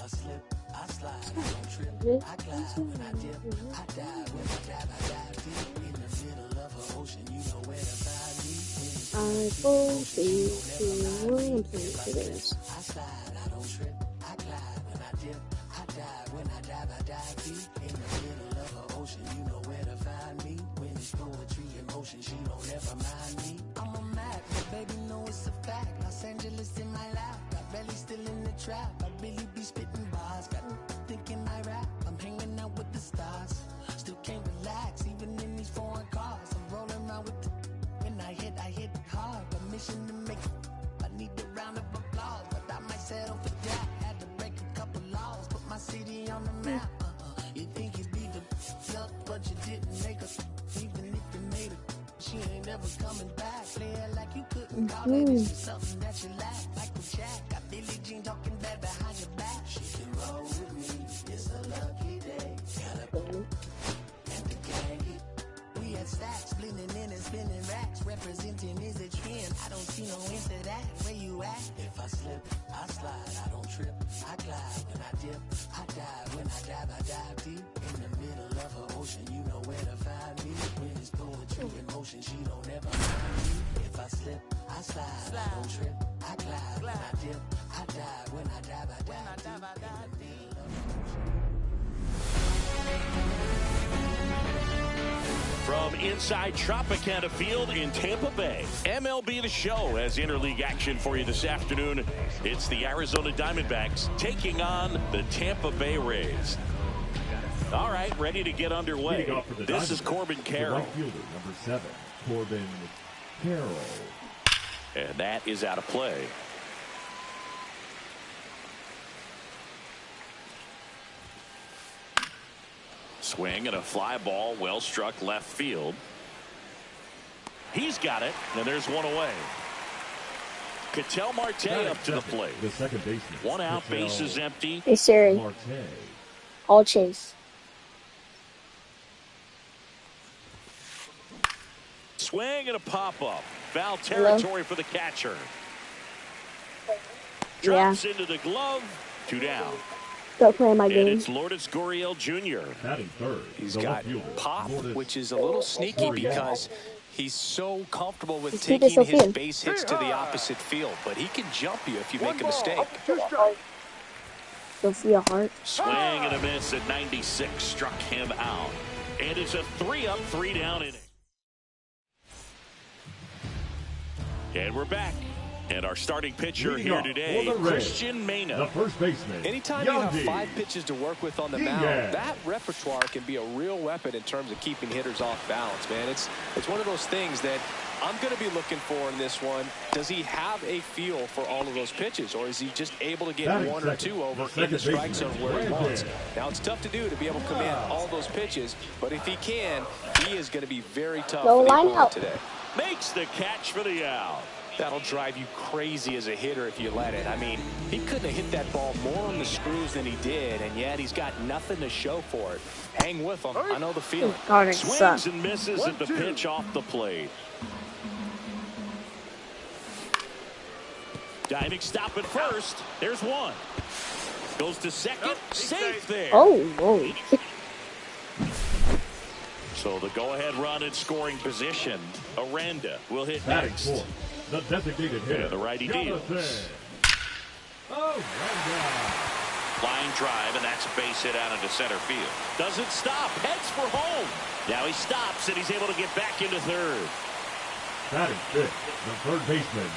I slip, I slide, I don't trip, I glide. When I dip, I dive. When I dive deep in the middle of an ocean. You know where to find me. I go to Williams this. I slide, I don't trip, I glide. When I dip, I dive. When I dive deep in the middle of an ocean. You know where to find me. When it's poetry in motion, she don't ever mind me. I'm a Mac, but baby, know it's a fact. Los Angeles in my lap, got belly still in the trap. I really be spitting bars, got thinking I rap. I'm hanging out with the stars, still can't relax, even in these foreign cars. I'm rolling around with the when I hit hard. A mission to make I need a round of applause, but I might settle for that. Had to break a couple laws, put my city on the map. You think you beat the up, but you didn't make us. Even if you made it, she ain't never coming back. Play it like you couldn't call baby, something that you lack. Michael Jack, got Billie Jean talking bad behind your back. She can roll with me, it's a lucky day. Got a boom and the gang. We had stacks, blending in and spinning racks. Representing is a trend, I don't see no end to that. Where you at? If I slip, I slide, I don't trip, I glide. When I dip, I dive. When I dive deep in the middle of an ocean. You know where to find me. When it's poetry in motion, she don't ever find me. If I slip, I slide, I don't trip, I glide. When I dip, I dive. When I dive deep in the middle of an ocean. From inside Tropicana Field in Tampa Bay, MLB The Show has interleague action for you this afternoon. It's the Arizona Diamondbacks taking on the Tampa Bay Rays. All right, ready to get underway. This is Corbin Carroll. Right fielder, number 7, Corbin Carroll. And that is out of play. Swing and a fly ball, well struck left field. He's got it, and there's one away. Ketel Marte up to the plate. The second baseman. One out, base is empty. Hey Siri, Marte. I'll chase. Swing and a pop-up. Foul territory for the catcher. Drops into the glove. 2 down. Start playing my And game. it's Lourdes Gurriel Jr. Batting third. He's the got left fielder, pop, Lourdes which is a little sneaky Gurriel. because he's so comfortable with Let's keep this taking his open. base hits to the opposite field. But he can jump you if you make a mistake. Sophia Hart. Swing and a miss at 96. Struck him out. And it's a 3-up, 3-down inning. And we're back. And our starting pitcher Leading here off today, for the Rays, Christian Mena. the first baseman. Anytime you have Yandy. 5 pitches to work with on the mound, that repertoire can be a real weapon in terms of keeping hitters off balance, man. It's one of those things that I'm going to be looking for in this one. Does he have a feel for all of those pitches, or is he just able to get Batting 1 or 2 over in the strike zone where he wants? Now, it's tough to do to be able to command all those pitches, but if he can, he is going to be very tough Go for the line opponent out. today. Makes the catch for the out. That'll drive you crazy as a hitter if you let it. I mean, he couldn't have hit that ball more on the screws than he did, and yet he's got nothing to show for it. Hang with him. I know the feeling. God, it Swings sucks. and misses at the pitch off the plate. Diving stop at first. There's one. Goes to second. Safe there. Oh, whoa. So the go-ahead run in scoring position. Aranda will hit Batting next. fourth, the designated hitter. And the righty deals. Oh, Flying drive, and that's a base hit out into center field. Doesn't stop. Heads for home. Now he stops, and he's able to get back into third. batting fifth, the third baseman,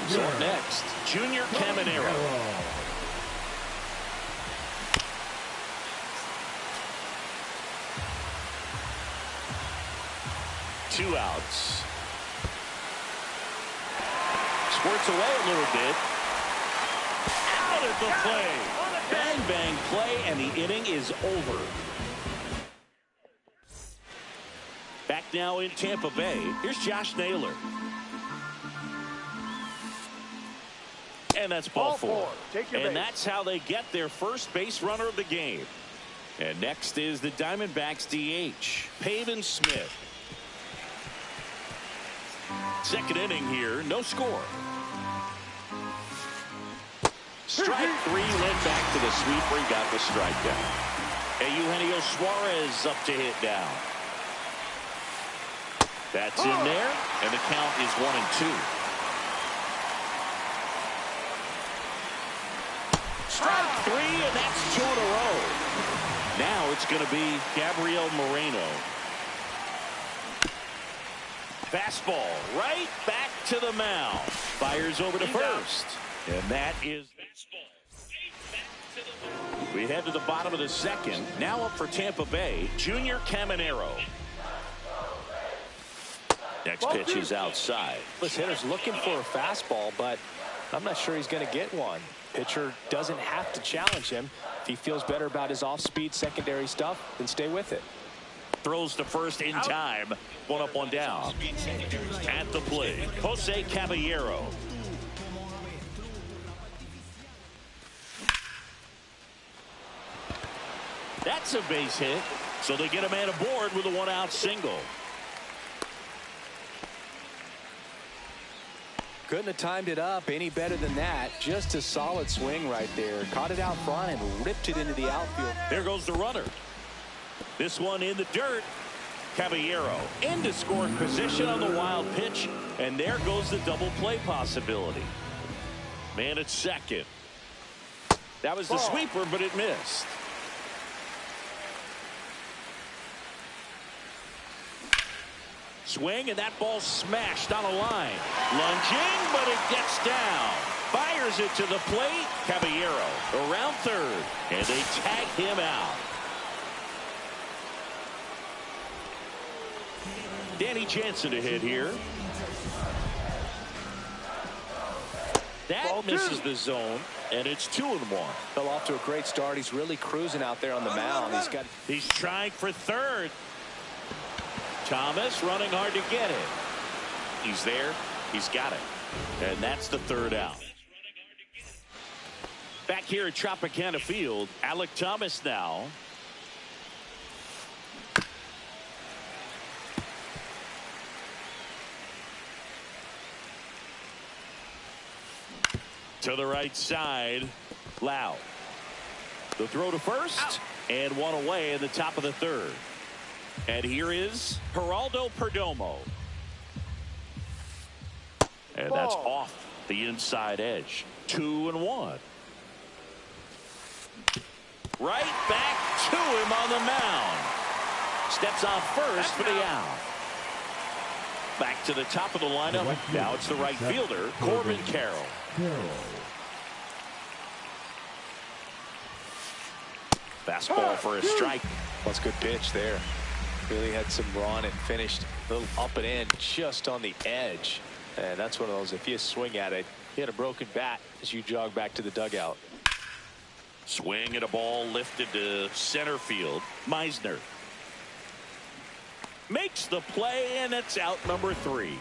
So next, Junior Caminero. Two outs. Squirts away a little bit. Out at the play. Bang, bang play, and the inning is over. Back now in Tampa Bay. Here's Josh Naylor. And that's ball four. And that's how they get their first base runner of the game. And next is the Diamondbacks DH, Pavin Smith. Second inning here, no score. Strike three, went back to the sweeper. He got the strikeout. And Eugenio Suarez up to hit now. That's in there, and the count is 1-2. Strike three, and that's 2 in a row. Now it's going to be Gabriel Moreno. Fastball right back to the mound. Fires over to first. And that is fastball. We head to the bottom of the second. Now up for Tampa Bay, Junior Caminero. Next pitch is outside. This hitter's looking for a fastball, but I'm not sure he's going to get one. Pitcher doesn't have to challenge him. If he feels better about his off-speed secondary stuff, then stay with it. Throws to first in time. 1 up, 1 down. At the plate, Jose Caballero. That's a base hit. So they get a man aboard with a 1-out single. Couldn't have timed it up any better than that. Just a solid swing right there. Caught it out front and ripped it into the outfield. There goes the runner. This one in the dirt. Caballero into scoring position on the wild pitch. And there goes the double play possibility. Man at second. That was the sweeper, but it missed. Swing, and that ball smashed on a line. Lunging, but it gets down. Fires it to the plate. Caballero around third, and they tag him out. Danny Jansen to hit here. That misses the zone, and it's 2-1. Fell off to a great start. He's really cruising out there on the mound. He's trying for third. Thomas running hard to get it. He's there. He's got it. And that's the 3rd out. Back here at Tropicana Field, Alek Thomas now. To the right side, Lau. The throw to first, and 1 away in the top of the 3rd. And here is Geraldo Perdomo. And that's off the inside edge. 2-1. Right back to him on the mound. Steps on first for the out. Back to the top of the lineup. Now it's the right fielder, Corbin Carroll. Fastball for a strike. That's a good pitch there. Really had some run and finished a little up and in just on the edge. And that's one of those, if you swing at it, you had a broken bat as you jog back to the dugout. Swing at a ball lifted to center field. Meisner makes the play, and it's out number 3.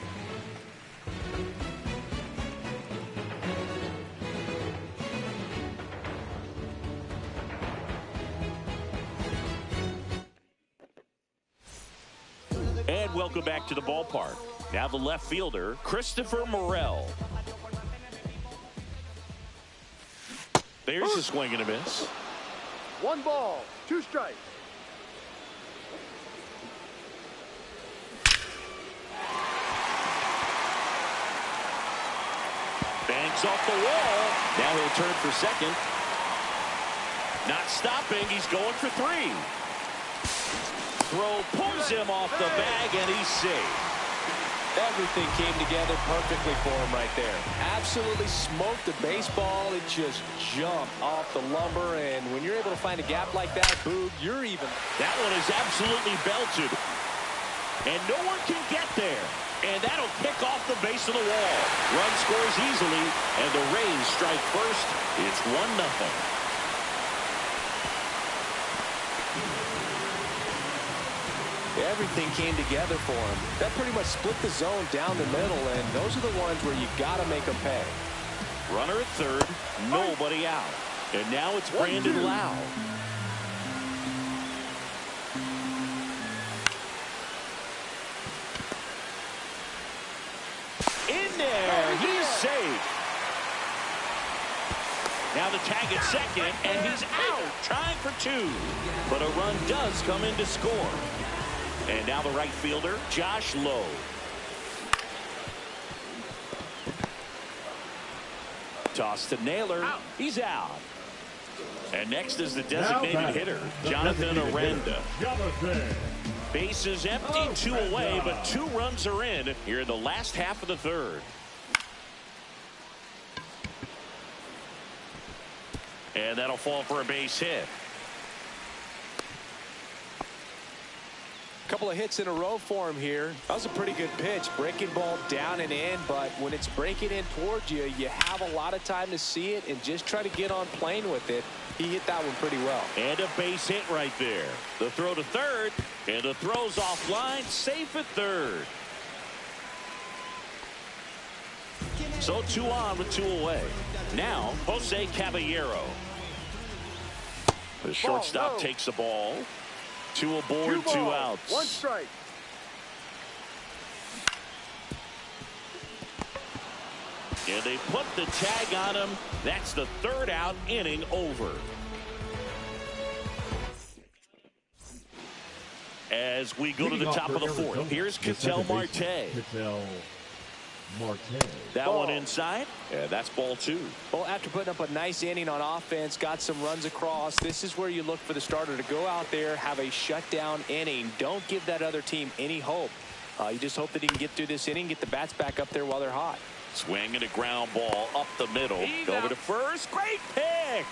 And welcome back to the ballpark. Now the left fielder, Christopher Morel. There's a swing and a miss. 1 ball, 2 strikes. Banks off the wall. Now he'll turn for second. Not stopping. He's going for 3. Throw pulls him off the bag, and he's safe. Everything came together perfectly for him right there. Absolutely smoked the baseball. It just jumped off the lumber, and when you're able to find a gap like that, Boog, you're even. That one is absolutely belted, and no one can get there. And that'll kick off the base of the wall. Run scores easily, and the Rays strike first. It's 1-0. Everything came together for him. That pretty much split the zone down the middle, and those are the ones where you got to make them pay. Runner at third, nobody out. And now it's Brandon Lau. In there, he's safe. Now the tag at second, and he's out, trying for two. But a run does come in to score. And now the right fielder, Josh Lowe. Toss to Naylor. He's out. And next is the designated hitter, Jonathan Aranda. Bases empty, 2 away, but 2 runs are in here in the last half of the third. And that'll fall for a base hit. Couple of hits in a row for him here. That was a pretty good pitch. Breaking ball down and in, but when it's breaking in towards you, you have a lot of time to see it and just try to get on plane with it. He hit that one pretty well. And a base hit right there. The throw to third, and the throw's offline, safe at third. So 2 on with 2 away. Now, Jose Caballero. The shortstop takes the ball. 2 aboard, 2 outs. 1 strike. And they put the tag on him. That's the 3rd out, inning over. As we go to the top of the 4th, here's Ketel Marte. That one inside. Yeah, that's ball 2. Well, after putting up a nice inning on offense, got some runs across, this is where you look for the starter to go out there, have a shutdown inning. Don't give that other team any hope. You just hope that he can get through this inning, get the bats back up there while they're hot. Swing and a ground ball up the middle. Over to first. Great pick.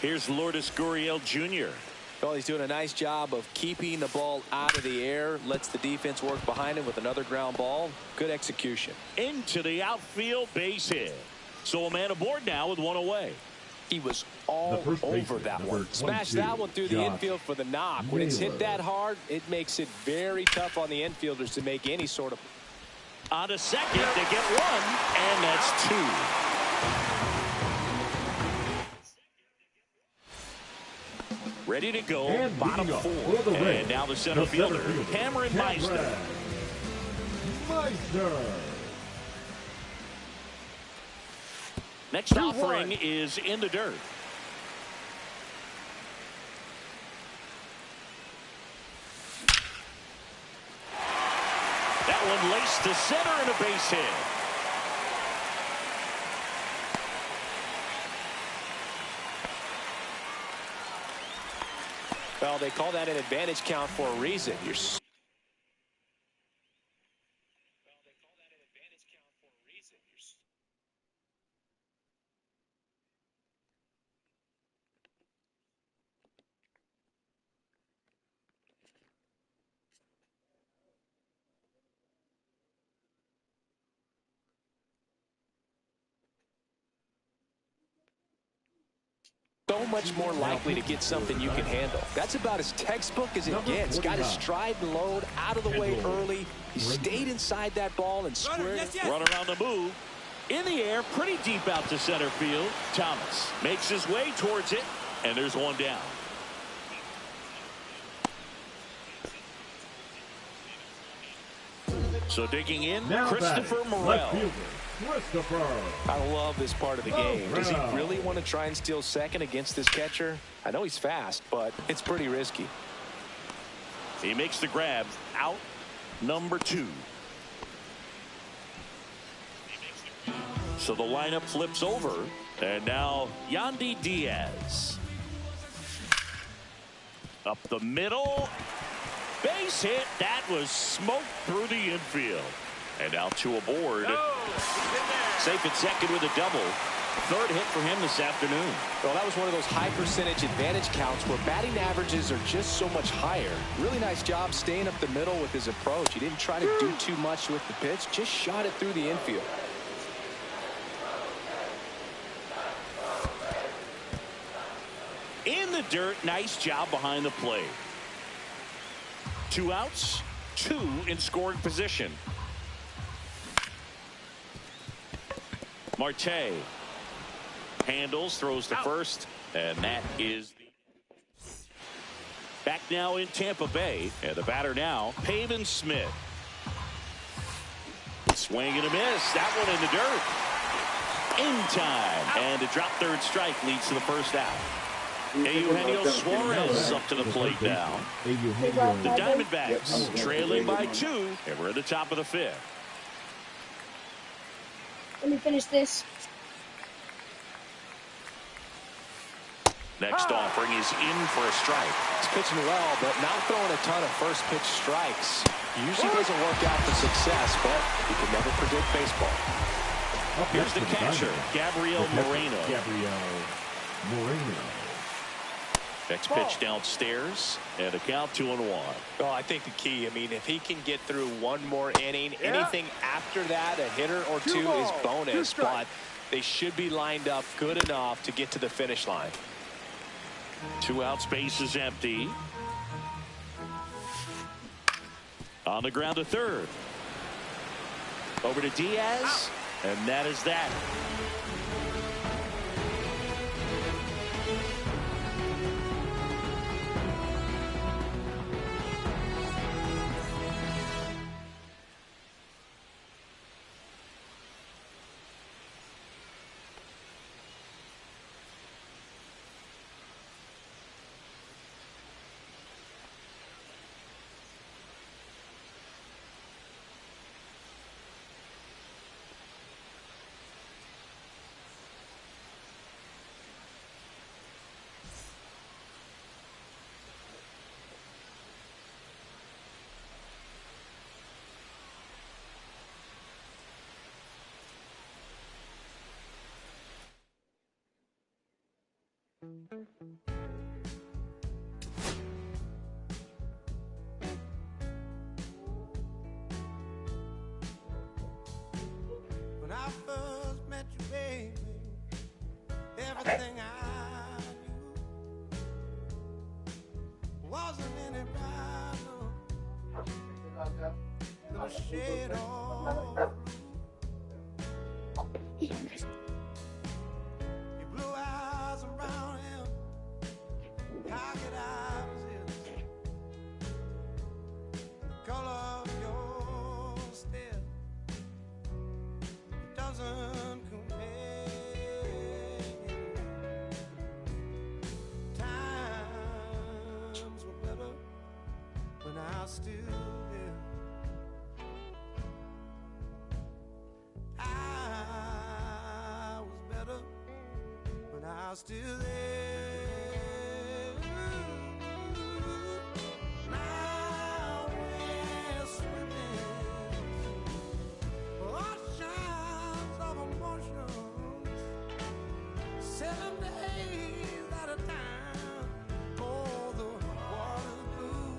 Here's Lourdes Gurriel Jr. Well, he's doing a nice job of keeping the ball out of the air. Lets the defense work behind him with another ground ball. Good execution. Into the outfield, base hit. So a man aboard now with 1 away. He was all over that one. Smashed that one through the infield for the knock. When it's hit that hard, it makes it very tough on the infielders to make any sort of. On to second, they get 1, and that's 2. Ready to go, and bottom 4. And now the center fielder, Cameron Meister. Next offering is in the dirt. That one laced to center and a base hit. Well, they call that an advantage count for a reason. So much more likely to get something you can handle. That's about as textbook as it gets. Got his stride and load out of the way early. He stayed inside that ball and squared it. Run around the move. In the air, pretty deep out to center field. Thomas makes his way towards it, and there's 1 down. So digging in, Christopher Morel. I love this part of the game. Does he really want to try and steal second against this catcher? I know he's fast, but it's pretty risky. He makes the grab. Out number 2. So the lineup flips over, and now Yandy Diaz. Up the middle. Base hit. That was smoked through the infield. And now 2 aboard. Safe at second with a double. 3rd hit for him this afternoon. Well, that was one of those high percentage advantage counts where batting averages are just so much higher. Really nice job staying up the middle with his approach. He didn't try to do too much with the pitch, just shot it through the infield. In the dirt, nice job behind the plate. 2 outs, 2 in scoring position. Marte handles, throws to first, and that is back now in Tampa Bay. And the batter now, Pavin Smith. Swing and a miss. That one in the dirt. in time. And a drop third strike leads to the first out. Eugenio Suarez up to the plate now. The Diamondbacks trailing by 2, and we're at the top of the 5th. Let me finish this. Next offering is in for a strike. He's pitching well, but not throwing a ton of first pitch strikes. Usually doesn't work out for success, but you can never predict baseball. Here's the catcher, Gabriel Moreno. Next pitch downstairs, and a count 2-1. Oh, I think the key, I mean, if he can get through one more inning, anything after that, a hitter or two is bonus, but they should be lined up good enough to get to the finish line. 2 out, space is empty. On the ground to third. Over to Diaz, and that is that. When I first met you, baby, everything I knew wasn't any brighter than a shade of blue. Your blue eyes around him, how could I resist? The color of your stare doesn't compare. Times were better when I was still there. I was better when I was still there. Now we're swimming oceans of emotions, 7 days at a time. Oh, the water's blue,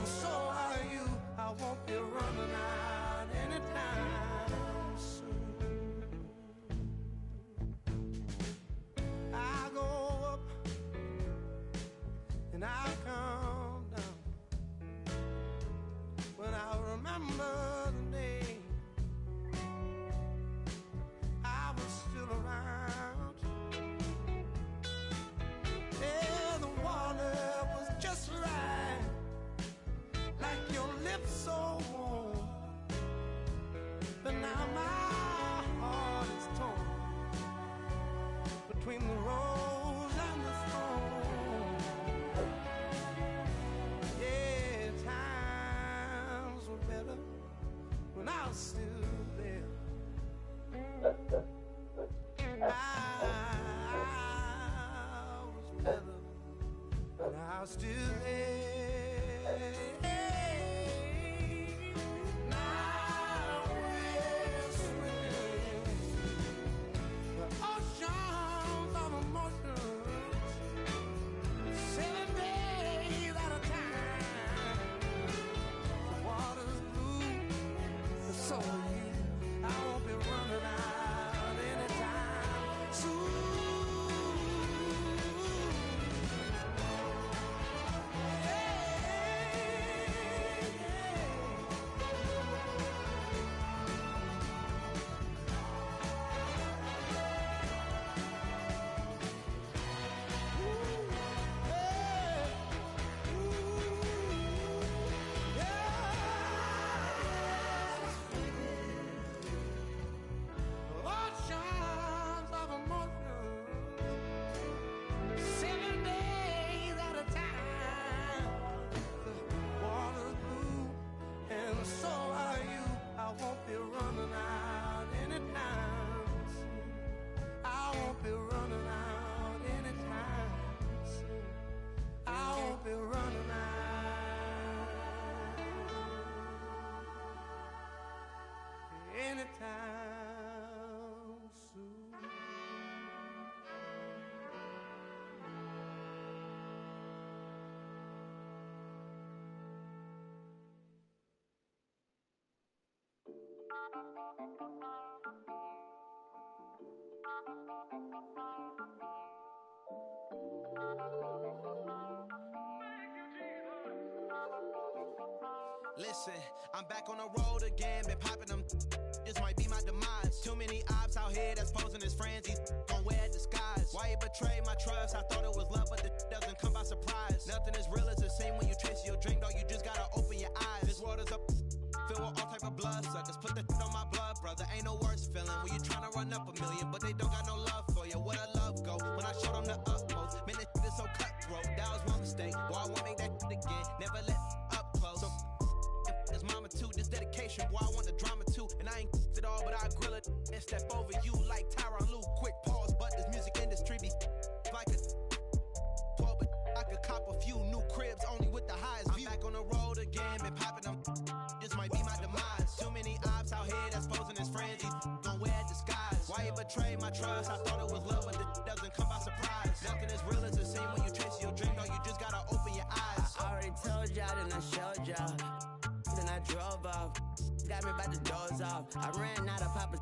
and so are you. I won't be running out anytime soon. I go up and I come down when I remember the day I was still around. Yeah, the water was just right, like your lips so warm. But now my heart is torn between the rose and the thorn. Yeah, times were better when I was still there. I was better when I was still there. Now we're swimming the oceans of emotions, 7 days at a time. The water's blue, and so are you. I won't be running out anytime soon. anytime soon. Listen, I'm back on the road again, been popping them. This might be my demise. Too many ops out here that's posing as friends. These gon' wear disguise. Why you betray my trust? I thought it was love, but the doesn't come by surprise. Nothing as real as it seems when you chase your drink, dog. You just gotta open your eyes. This world is up, filled with all type of blood suckers. Put the on my blood, brother. Ain't no worse feeling when you tryna run up a million, but they don't got no love for you. Where the love go? When I showed them the utmost, man, this is so cutthroat. That was one mistake. Boy, I won't make that again. Never let up close. So it's mama too, this dedication, boy, I want the drama too. And I ain't it all, but I grill it and step over you like Tyronn Lue. Quick pause, but this music industry be like a 12, but I could cop a few new cribs only with the highest view. I'm back on the road again, been popping them. This might be my demise. Too many ops out here that's posing as friends. These gon' wear disguise. Why you betray my trust? I thought it was love, but it doesn't come by surprise. Nothing as real as it seems when you chase your dream, dog. You just gotta open your eyes. I already told y'all, then I showed y'all. Then I drove off, got me by the doors off. I ran out of Papa.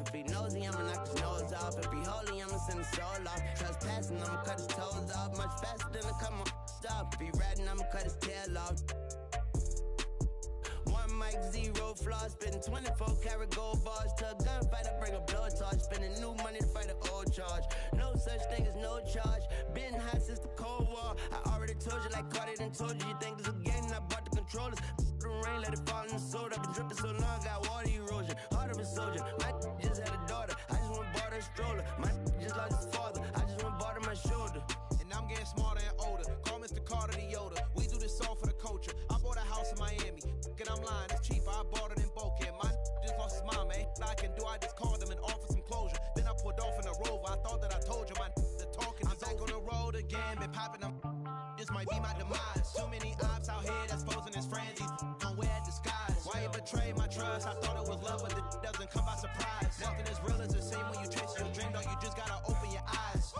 If he nosy, I'ma knock his nose off. If he holy, I'ma send his soul off. Trespassing, I'ma cut his toes off. Much faster than a come on stop. If he ratting, I'ma cut his tail off. One mic, zero flaws. Spitting 24 karat gold bars. To a gunfight, I bring a blowtorch. Spending new money to fight an old charge. No such thing as no charge. Been hot since the Cold War. I already told you like Cardi done told you. You think it's a game, and I bought the controllers. The rain, let it fall in the soda. I've been dripping so long, got water erosion. Heart of a soldier. My just had a daughter. I just went bought her a stroller. My just lost his father. I just went bought her my shoulder. And I'm getting smarter and older. Call Mr. Carter the Yoda. We do this all for the culture. I bought a house in Miami. And I'm lying, it's cheaper. I bought it in Boca. My just lost his mom, man. I can do, I just called him and offered some closure. Then I pulled off in a Rover. I thought that I told you my the talking. I'm back on the road again, been popping them. This might be my demise. Too many ops out here that's posing as friends. These gon' wear disguise. Why you betray my trust? I thought it was love, but it doesn't come by surprise. Nothing as real as it seems when you chase your dream, dog. You just gotta open your eyes.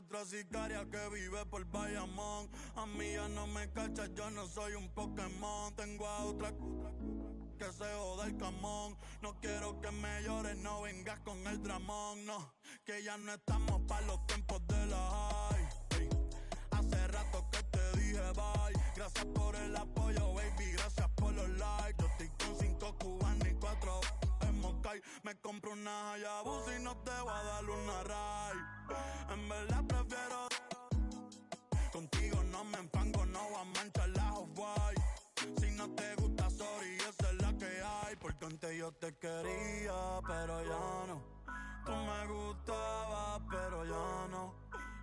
otra sicaria que vive por Bayamón. A mí ya no me cachas, yo no soy un Pokémon. Tengo a otra que se joda el camón. No quiero que me llores, no vengas con el dramón. No, que ya no estamos para los tiempos de la high. Ey, hace rato que te dije bye. Gracias por el apoyo, baby, gracias por los likes. Yo estoy con 5 cubanos y 4 en Moscay. Me compro una Hayabusa y no te voy a dar una ride. En verdad prefiero contigo, no me empango, no voy a manchar la Off-White. Si no te gusta, sorry, esa es la que hay. Porque antes yo te quería, pero ya no. Tú me gustabas, pero ya no.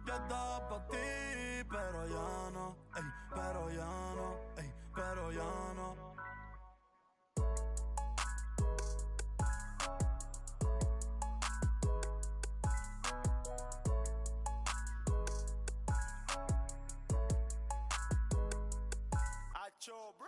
Yo estaba pa' ti, pero ya no. Ey, pero ya no, ey, pero ya no. Acho, bro.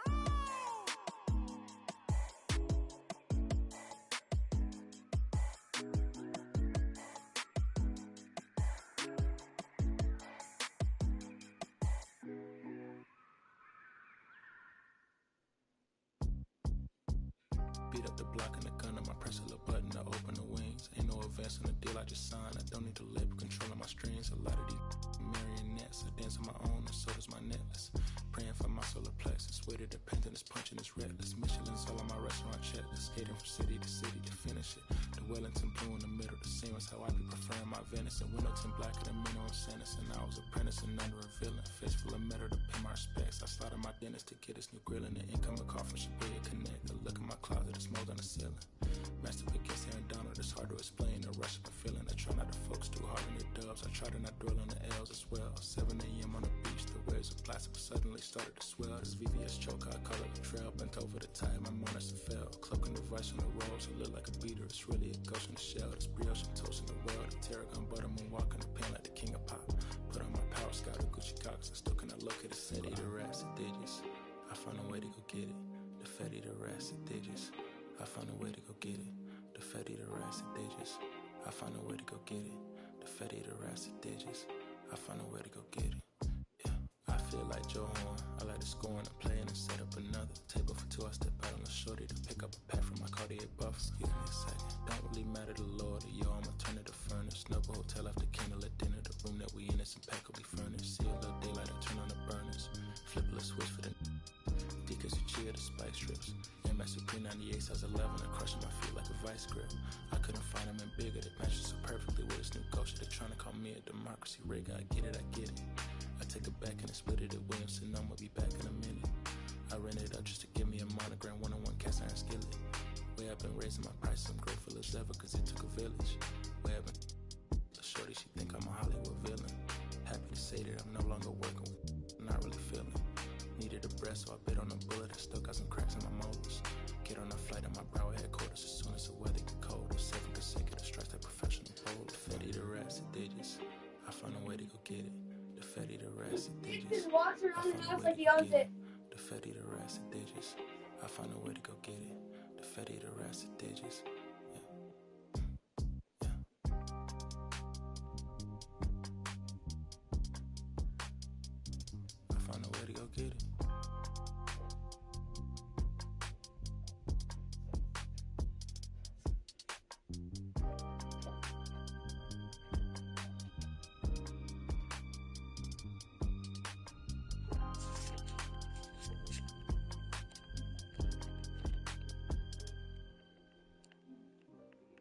Beat up the block and the gun on my press a little button to open the wings. Ain't no advance on the deal I just signed. I don't need to lip controlling my strings. A lot of these marionettes. I dance on my own and so does my necklace. Praying for my solar plexus. Way to dependence, punching is reckless. Michelin's all on my restaurant checklist. Skating from city to city to finish it. The Wellington blue in the middle. The same as how I be preferring my venison. Windowton blacker than minimum sentence. And I was apprenticing under a villain. Fist full of metal to pay my respects. I started my dentist to get his new grilling. The incoming call from Shibuya Connect. I look in my closet. It's mold on the ceiling. Master against Aaron Donald, it's hard to explain the rush of the feeling. I try not to focus too hard on the dubs. I try to not dwell on the L's as well. 7 a.m. on the beach, the waves of plastic suddenly started to swell. This VVS choke, I call it a trail. Bent over the tide, my monitor fell. Cloaking device on the road, so look like a beater. It's really a ghost in the shell. This brioche and toast in the world. The Tarragon butter moon walking the pen like the king of pop. Put on my power scout, the Gucci Cox. I still cannot locate the city, the rats, the digits. I found a way to go get it. The fatty, the rats, the digits. I found a way to go get it. The fatty, the rats, the digits. I found a way to go get it. The fatty, the rats, the digits. I found a way to go get it. Yeah, I feel like Joe Horn. I like to score and play and set up another table for two. I step out on the shorty to pick up a pack from my Cartier buff. Excuse me a second. Don't really matter the Lord or yo, I'ma turn it to furnace. Snubble hotel after candle at dinner. The room that we in is impeccably furnished. See a little daylight, I turn on the burners. Flip a little switch for the Deacons who cheer the spice strips. MS Supreme 98 size 11. I crushing my feet like a vice grip. I couldn't find them in bigger. That matches so perfectly with this new culture. They're trying to call me a democracy rigger. I get it, I get it. I take it back and I split it at Williamson. I'ma be back in a minute. I ran it up just to give me a monogram. One-on-one cast iron skillet. Way I've been raising my prices. I'm grateful as ever cause it took a village. Way I've been the shorty, she think I'm a Hollywood villain. Happy to say that I'm no longer working with. Not really feeling. Needed a breath, so I bit on a bullet. I still got some cracks in my molars. Get on a flight at my Broward headquarters as soon as the weather get colder. 7 consecutive strikes, that professional pole. The fatty, the rats, the digits. I found a way to go get it. The fatty, the rats, the digits. Just walks around the house like he go owns it. The fatty, the rats, the digits. I found a way to go get it. The fatty, the rats, the digits.